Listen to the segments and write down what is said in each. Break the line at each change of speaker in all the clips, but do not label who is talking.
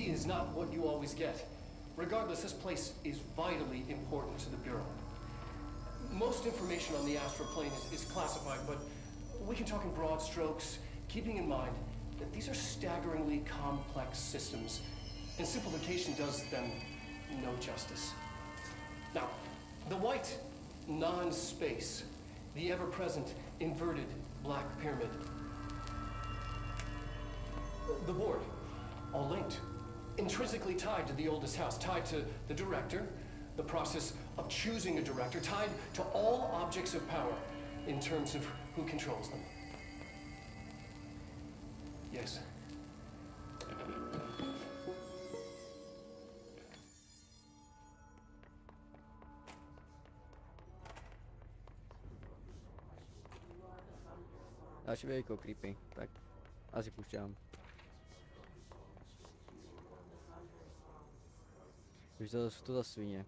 see is not what you always get. Regardless, this place is vitally important to the Bureau. Most information on the astral plane is classified, but we can talk in broad strokes, keeping in mind that these are staggeringly complex systems, and simplification does them no justice. Now, the white non-space, the ever-present inverted black pyramid, the board, all linked, intrinsically tied to the oldest house, tied to the director, the process of choosing a director, tied to all objects of power in terms of who controls them. Yes.
Další veliko creepy, tak asi pušťám. Už to za svině.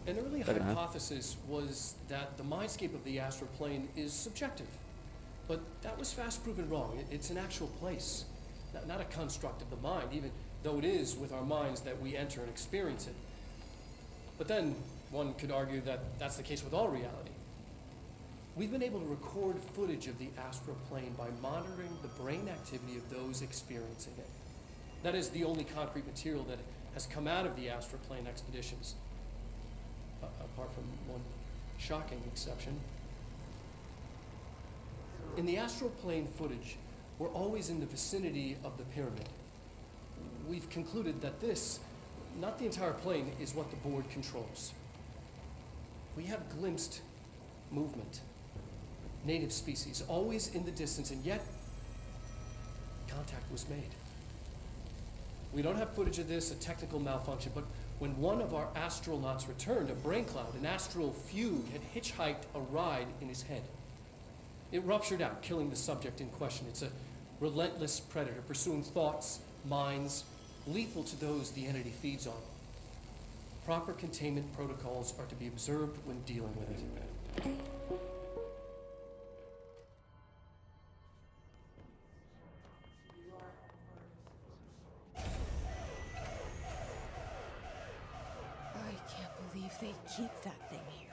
An early hypothesis was that the mindscape of the astral plane is subjective. But that was fast proven wrong. It's an actual place, not a construct of the mind, even though it is with our minds that we enter and experience it. But then one could argue that that's the case with all reality. We've been able to record footage of the astral plane by monitoring the brain activity of those experiencing it. That is the only concrete material that has come out of the astral plane expeditions. Apart from one shocking exception. In the astral plane footage, we're always in the vicinity of the pyramid. We've concluded that this, not the entire plane, is what the board controls. We have glimpsed movement, native species, always in the distance, and yet contact was made. We don't have footage of this, a technical malfunction, but when one of our astronauts returned, a brain cloud, an astral fugue, had hitchhiked a ride in his head. It ruptured out, killing the subject in question. It's a relentless predator, pursuing thoughts, minds, lethal to those the entity feeds on. Proper containment protocols are to be observed when dealing with it.
They keep that thing here.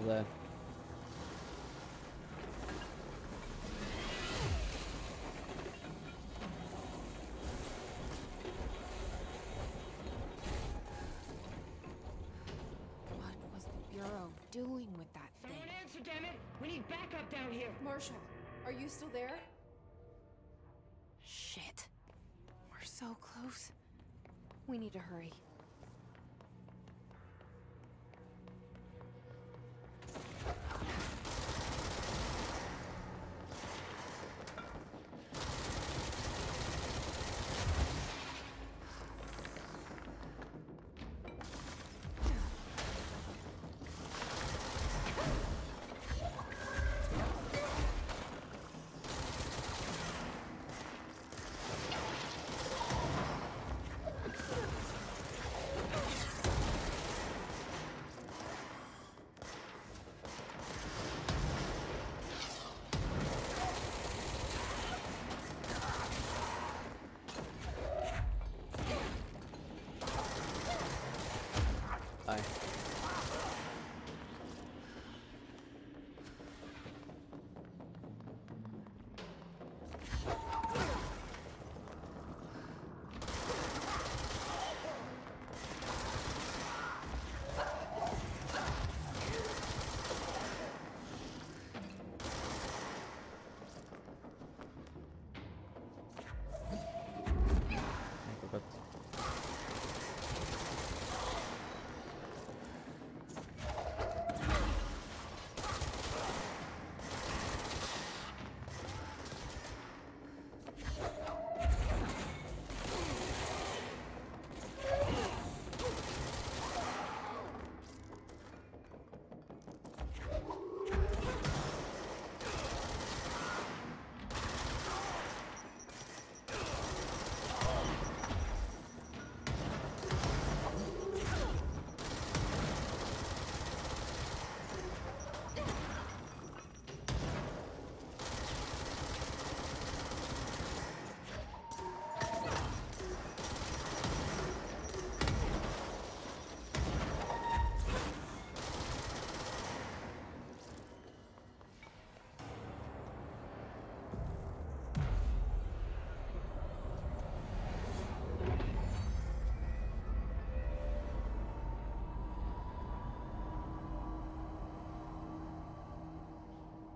There.
Doing with that thing?
Someone answer, damn it! We need backup down here!
Marshall, are you still there?
Shit. We're so close. We need to hurry.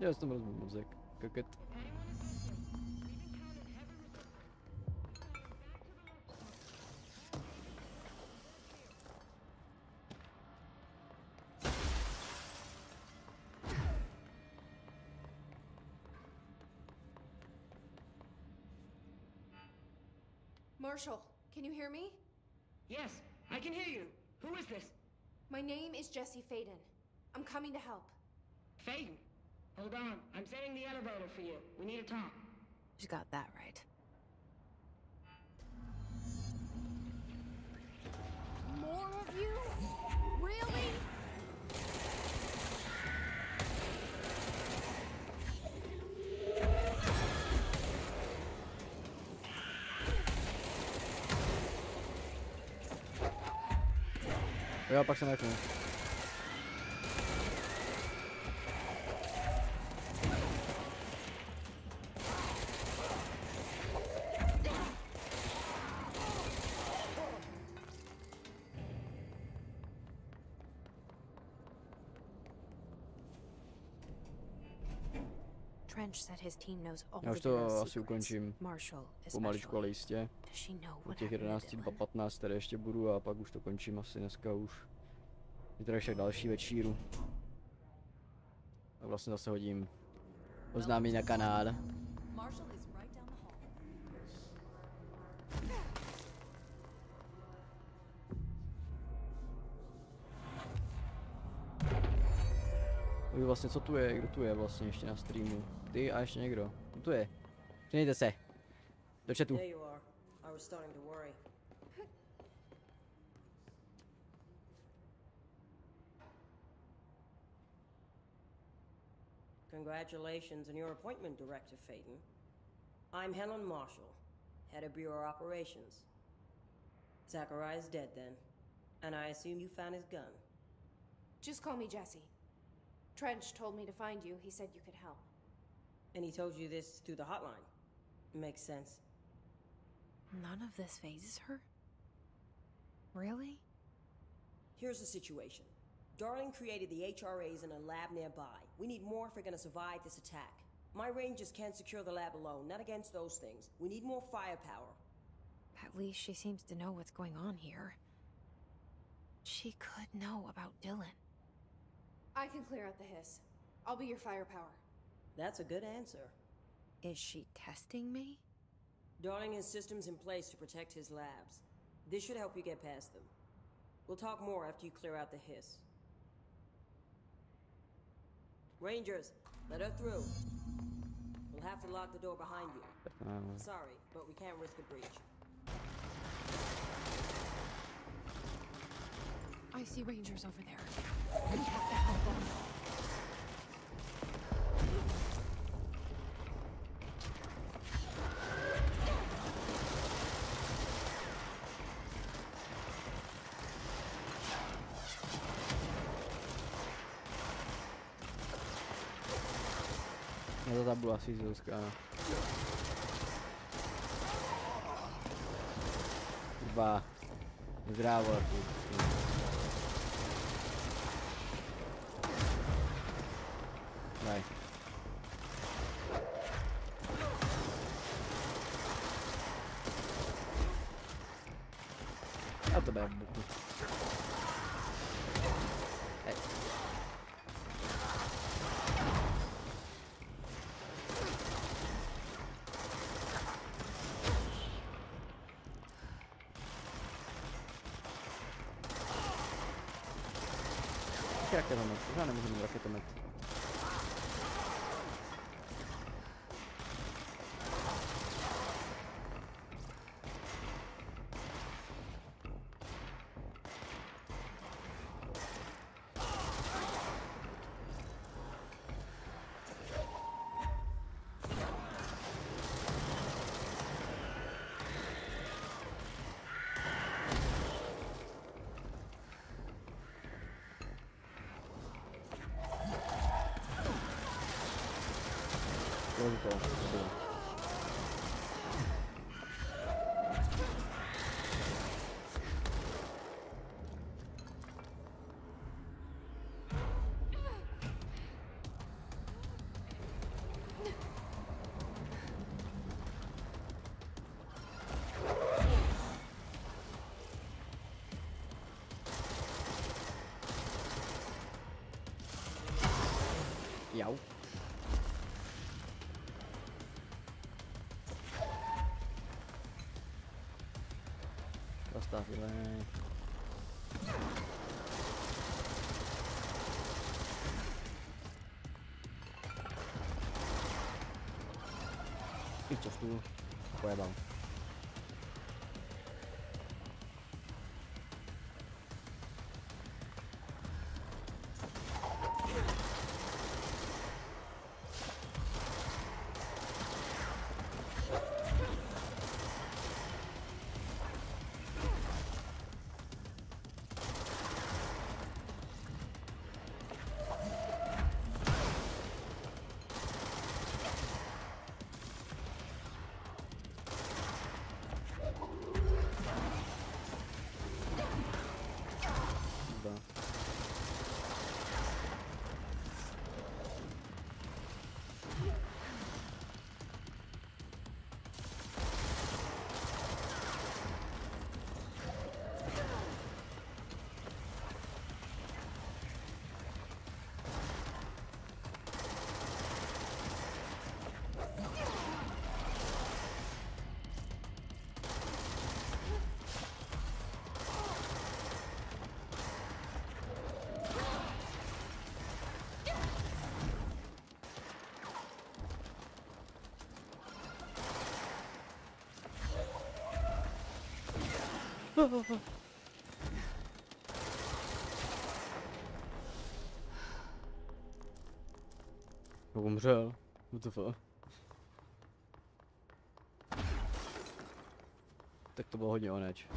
Já jsem rozbil mozek. Kaket.
Marshall, can you hear me?
Yes, I can hear you. Who is this?
My name is Jesse Faden. I'm coming to help.
Faden. Hold on. I'm setting the elevator for you. We need to talk.
She got that right.
More of you? Really?
Jo, pak se neknu.
Trench said his team knows all
Já
the
už to
girls'
asi
secrets.
ukončím.
Marshall
Pomaličku, ale
especially.
jistě.
Does she know
Od
what
těch
happened to
11,
Dylan?
15 tady ještě budu a pak už to končím asi dneska už. Zítra ještě další večíru. A vlastně zase hodím oznámení na kanál.
Marshall is right down the hall.
Už vlastně co tu je, kdo tu je vlastně ještě na streamu? Ty a ještě někdo. Kdo tu je? Přinejte se. Do chatu.
There you are. I was starting to worry. Congratulations on your appointment, Director Faden. I'm Helen Marshall, head of Bureau Operations. Zachariah's dead then, and I assume you found his gun.
Just call me Jesse. Trench told me to find you. He said you could help.
And he told you this through the hotline. Makes sense.
None of this phases her? Really?
Here's the situation. Darling created the HRAs in a lab nearby. We need more if we're gonna survive this attack. My rangers can't secure the lab alone, not against those things. We need more firepower.
At least she seems to know what's going on here. She could know about Dylan.
I can clear out the hiss. I'll be your firepower.
That's a good answer.
Is she testing me?
Darling has systems in place to protect his labs. This should help you get past them. We'll talk more after you clear out the hiss. Rangers, let her through. We'll have to lock the door behind you. Sorry, but we can't risk a breach.
I see rangers over there. We have to help them.
Já to zabudu asi získá. Dva. Zdrávo. Daj. A to bude buku. Raketomet, pořád nemůžu mít raketomet. To bylo. Jau. Zastav, Pičo, stůl. Pojebal. Umřel. What the fuck? Tak to bylo hodně oneč.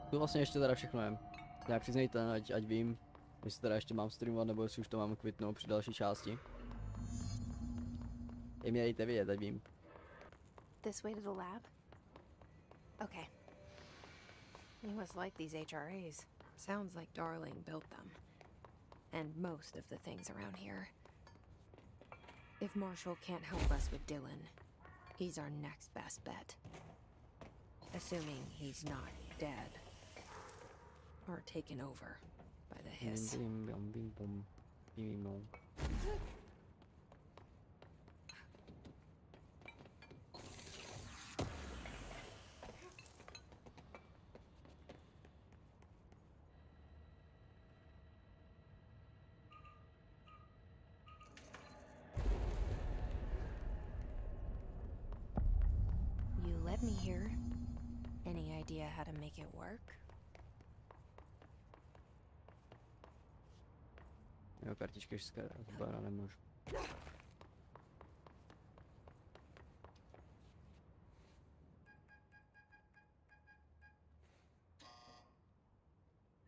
To vlastně ještě teda všechno je. Já přiznejte, ať vím, jestli teda ještě mám streamovat, nebo jestli už to mám kvitnout při další části. I mě dejte vědět, ať vím.
This way to the lab? Okay. It was like these HRAs. Sounds like Darling built them. And most of the things around here. If Marshall can't help us with Dylan, he's our next best bet. Assuming he's not dead. Or taken over by the hiss. You let me here. Any idea how to make it work?
Jo, kartičky z bara nemůžu.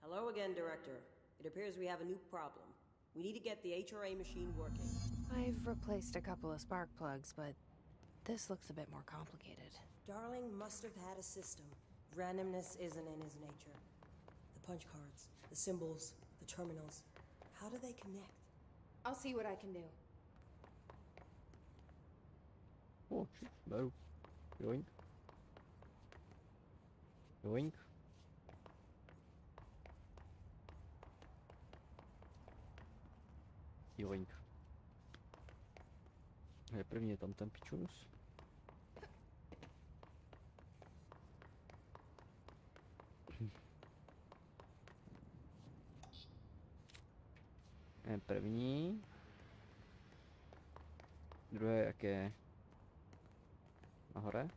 Hello again, Director. It appears we have a new problem. We need to get the HRA machine working.
I've replaced a couple of spark plugs, but this looks a bit more complicated.
Darling must have had a system. Randomness isn't in his nature. The punch cards, the symbols, the terminals. How do they connect?
I'll see what I can do.
Oh, beru. Joink. Joink. Joink. Je první je tam ten pičus. Je první. Druhé jak je nahoře.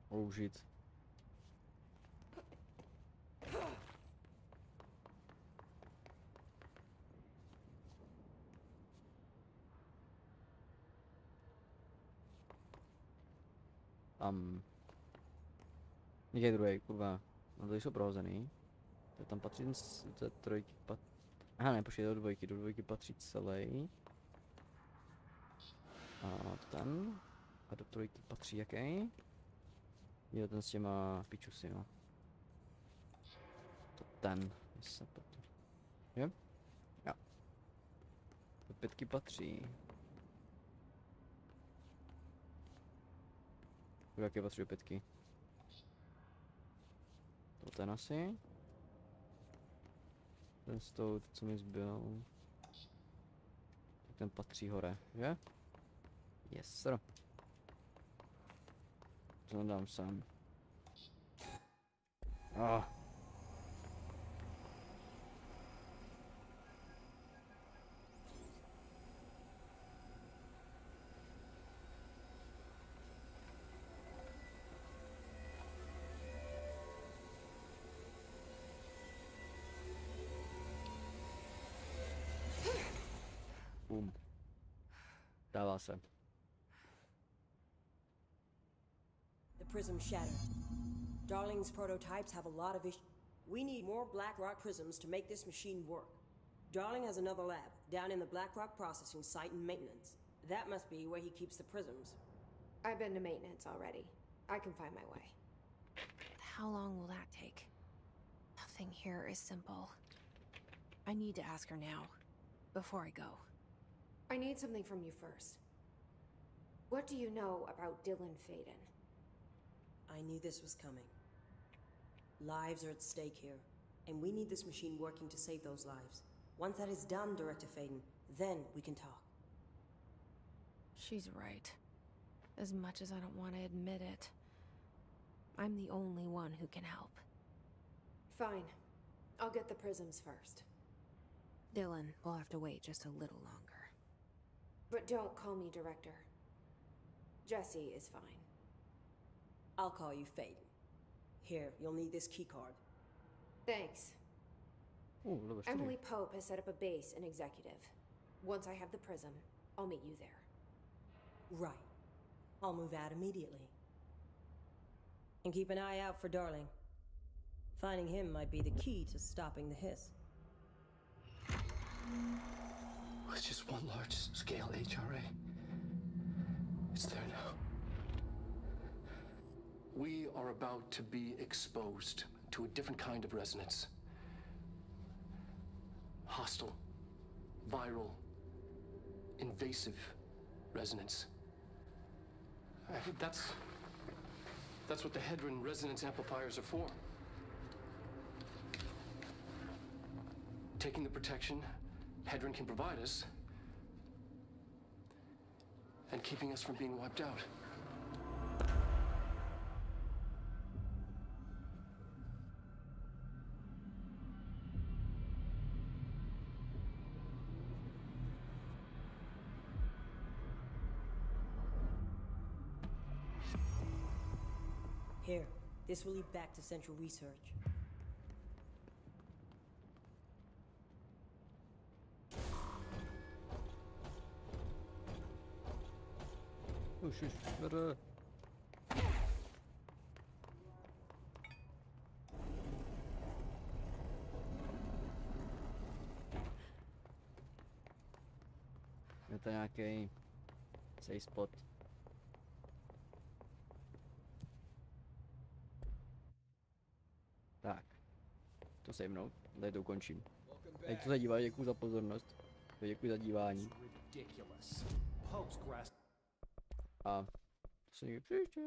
Použít. Je druhý, kurva. No to jsou prohozený. To tam patří ten trojky aha ne, počkej, do dvojky patří celý. A ten. A do trojky patří jaký? Je ten s těma pičusy, no. To ten, se pletu. Je? Jo. Do pětky patří. Do jaké patří do pětky? To ten asi. Ten s tou, co mi zbyl. Tak ten patří hore, že? Yes, sir. To dám sám. Ah. Boom. Dává se.
The prism shattered. Darling's prototypes have a lot of issues. We need more Black Rock prisms to make this machine work. Darling has another lab down in the Black Rock processing site and maintenance. That must be where he keeps the prisms.
I've been to maintenance already. I can find my way.
How long will that take? Nothing here is simple. I need to ask her now, before I go.
I need something from you first. What do you know about Dylan Faden?
I knew this was coming. Lives are at stake here, and we need this machine working to save those lives. Once that is done, Director Faden, then we can talk.
She's right. As much as I don't want to admit it, I'm the only one who can help.
Fine. I'll get the prisms first.
Dylan will have to wait just a little longer.
But don't call me Director. Jesse is fine.
I'll call you Faden. Here, you'll need this keycard.
Thanks.
Level 4.
Emily Pope has set up a base in Executive. Once I have the prism, I'll meet you there.
Right. I'll move out immediately. And keep an eye out for Darling. Finding him might be the key to stopping the hiss.
It's just one large-scale HRA. It's there now. We are about to be exposed to a different kind of resonance. Hostile, viral, invasive resonance. That's what the Hedron resonance amplifiers are for. Taking the protection Hedron can provide us and keeping us from being wiped out.
Here, this will lead back to Central Research.
Už, bere. Je to nějaký safe spot. Tak. To sejmnout, tady to ukončím. Teď to se dívají, děkuji za pozornost. Děkuji za dívání. A to se někdy příště.